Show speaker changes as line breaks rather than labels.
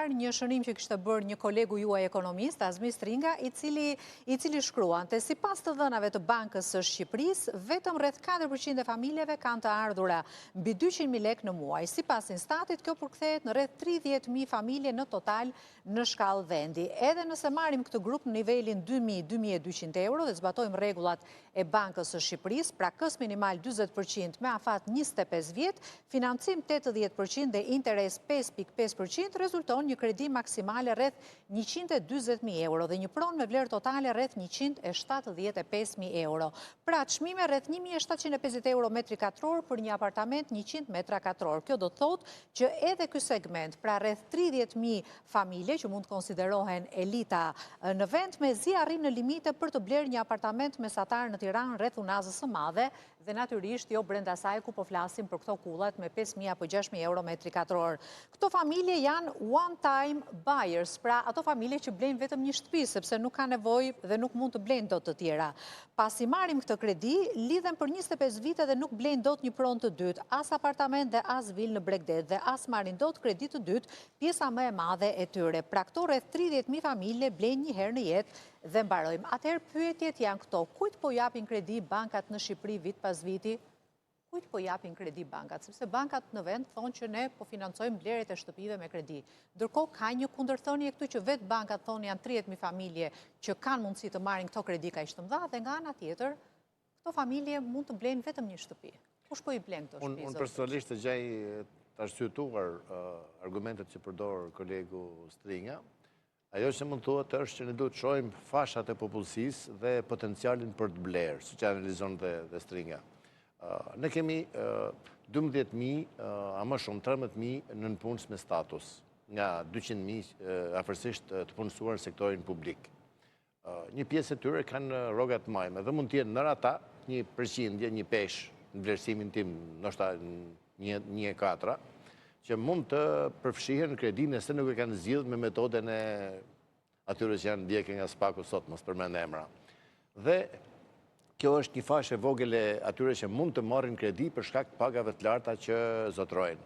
parë një shënim që kishte bërë një kolegu juaj ekonomist, Azmi Stringa, i cili shkruante, sipas të dhënave të Bankës së Shqipërisë, vetëm rreth 4% e familjeve kanë të ardhura mbi 200.000 lekë në muaj. Sipas Instatit, kjo përkthehet në rreth 30.000 familje në total në shkallë vendi. Edhe nëse marrim këtë grup në nivelin 2.000-2.200 euro dhe zbatojmë rregullat e Bankës së Shqipërisë, pra kës minimal 40% me afat 25 vjet, financim 80% dhe interes 5.5%, rezulton një kredi maksimale rreth 120.000 euro dhe një pronë me vlerë totale rreth 175.000 euro. Pra, çmime rreth 1.750 euro metri katror për një apartament 100 metra katror. Kjo do të thotë që edhe ky segment, pra rreth 30.000 familje që mund të konsiderohen elita në vend, mezi arrin në limite për të blerë një apartament mesatar në Tiranë rreth Unazës së Madhe dhe natyrisht jo brenda saj ku po flasim për këto kullat me 5.000 apo 6.000 euro metri katror. Këto familje janë one-time buyers, pra ato familje që blejnë vetëm një shtëpi, sepse nuk ka nevojë dhe nuk mund të blejnë dot të tjera. Pasi marrim këtë kredi, lidhen për 25 vite dhe nuk blejnë dot një pronë të dytë, as apartament dhe as vilë në Bregdet dhe as marrin dot kredi të dytë, pjesa më e madhe e tyre. Pra këto rreth 30.000 familje blejnë një herë në jetë dhe mbarojmë. Atëherë pyetjet janë këto: kujt po japin kredi bankat në Shqipëri vit pas viti? Kujt po japin kredi bankat? Sepse bankat në vend thonë që ne po financojmë blerjet e shtëpive me kredi. Ndërkohë ka një kundërthënie këtu që vetë bankat thonë janë 30.000 familje që kanë mundësi të marrin këto kredi kaq të mëdha dhe nga ana tjetër këto familje mund të blejnë vetëm një shtëpi. Kush po i blen këto shtëpi?
Unë personalisht të gjej të arsyetuar argumentet që përdor kolegu Stringa. Ajo që mund thuhet është që ne duhet të shohim fashat e popullsisë dhe potencialin për të blerë, siç analizon dhe Stringa. Ne kemi 12.000, a më shumë 13.000 nënpunës me status, nga 200.000 afërsisht të punësuar në sektorin publik. Një pjesë e tyre kanë rroga të majme dhe mund të jenë ndër ata një përqindje, një peshë në vlerësimin tim, ndoshta 1/4, që mund të përfshihen në kredi nëse nuk e kanë zgjidhur me metoden e atyre që janë ndjekë nga Spaku sot, mos përmend emra. Dhe kjo është një fashë e vogël e atyre që mund të marrin kredi për shkak të pagave të larta që zotrojnë.